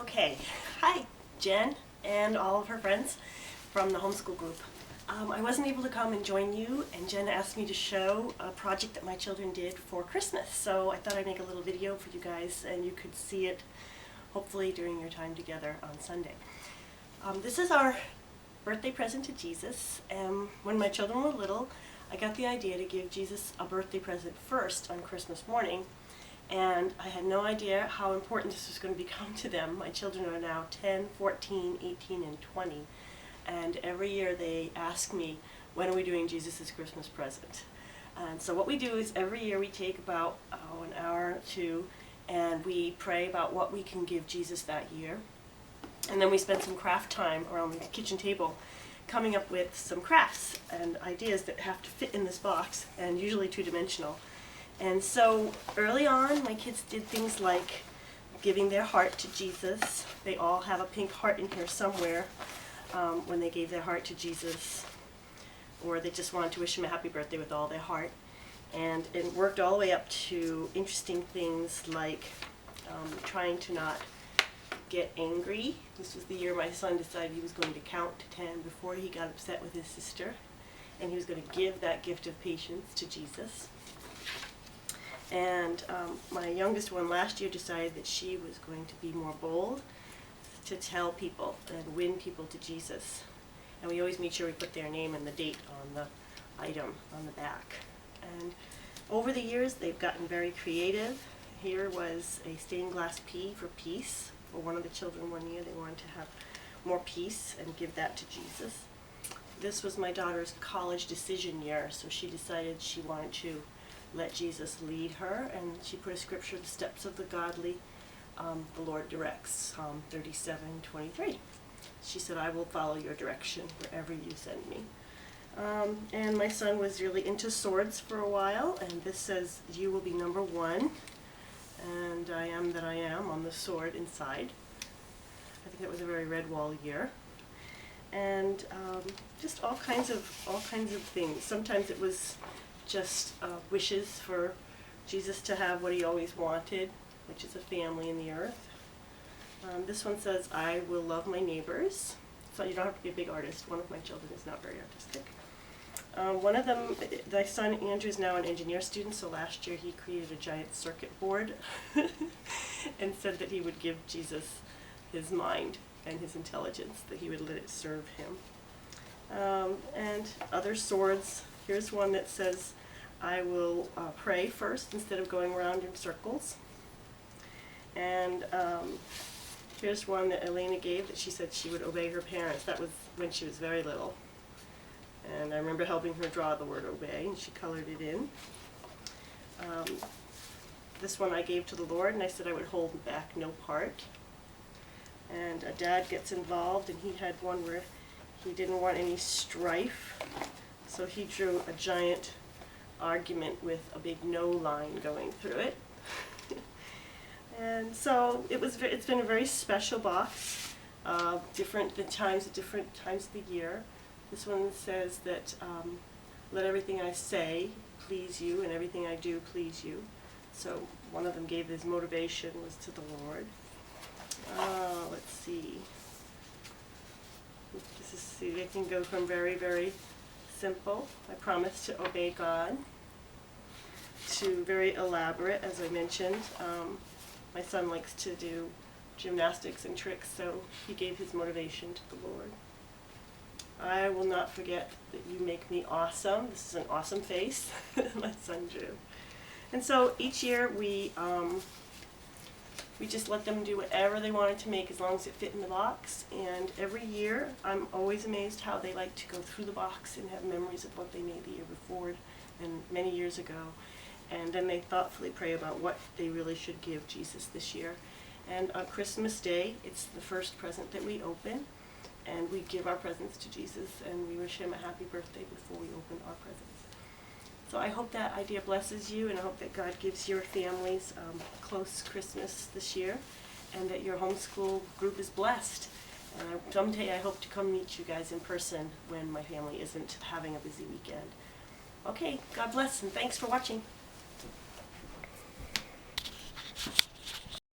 Okay, hi Jen and all of her friends from the homeschool group. I wasn't able to come and join you, and Jen asked me to show a project that my children did for Christmas, so I thought I'd make a little video for you guys and you could see it hopefully during your time together on Sunday. This is our birthday present to Jesus, and when my children were little I got the idea to give Jesus a birthday present first on Christmas morning. And I had no idea how important this was going to become to them. My children are now 10, 14, 18, and 20. And every year they ask me, when are we doing Jesus' Christmas present? And so what we do is every year we take about an hour or two and we pray about what we can give Jesus that year. And then we spend some craft time around the kitchen table coming up with some crafts and ideas that have to fit in this box, and usually two-dimensional. And so early on, my kids did things like giving their heart to Jesus. They all have a pink heart in here somewhere when they gave their heart to Jesus, or they just wanted to wish him a happy birthday with all their heart. And it worked all the way up to interesting things like trying to not get angry. This was the year my son decided he was going to count to 10 before he got upset with his sister, and he was going to give that gift of patience to Jesus. And my youngest one last year decided that she was going to be more bold, to tell people and win people to Jesus. And we always made sure we put their name and the date on the item on the back. And over the years they've gotten very creative. Here was a stained glass P for peace. For one of the children one year, they wanted to have more peace and give that to Jesus. This was my daughter's college decision year, so she decided she wanted to let Jesus lead her, and she put a scripture, the steps of the godly, the Lord directs, Psalm 37:23. She said, I will follow your direction wherever you send me. And my son was really into swords for a while, and this says, you will be number one, and I am that I am on the sword inside. I think that was a very Redwall year. And just all kinds of things. Sometimes it was just wishes for Jesus to have what he always wanted, which is a family in the earth. This one says, I will love my neighbors. So you don't have to be a big artist. One of my children is not very artistic. One of them, my son Andrew, is now an engineer student, so last year he created a giant circuit board and said that he would give Jesus his mind and his intelligence, that he would let it serve him. And other swords. Here's one that says, I will pray first instead of going around in circles. And here's one that Elena gave that she said she would obey her parents. That was when she was very little. And I remember helping her draw the word obey, and she colored it in. This one I gave to the Lord, and I said I would hold back no part. And a dad gets involved, and he had one where he didn't want any strife. So he drew a giant argument with a big no line going through it. And so it's been a very special box, different times of the year. This one says that let everything I say please you and everything I do please you. So one of them gave his motivation was to the Lord. Let's see. It can go from very, very simple, I promise to obey God, to very elaborate, as I mentioned. My son likes to do gymnastics and tricks, so he gave his motivation to the Lord. I will not forget that you make me awesome. This is an awesome face my son drew. And so each year we just let them do whatever they wanted to make as long as it fit in the box. And every year I'm always amazed how they like to go through the box and have memories of what they made the year before and many years ago. And then they thoughtfully pray about what they really should give Jesus this year. And on Christmas Day, it's the first present that we open. And we give our presents to Jesus, and we wish him a happy birthday before we open our presents. So I hope that idea blesses you, and I hope that God gives your families close Christmas this year, and that your homeschool group is blessed. And someday I hope to come meet you guys in person when my family isn't having a busy weekend. Okay, God bless, and thanks for watching.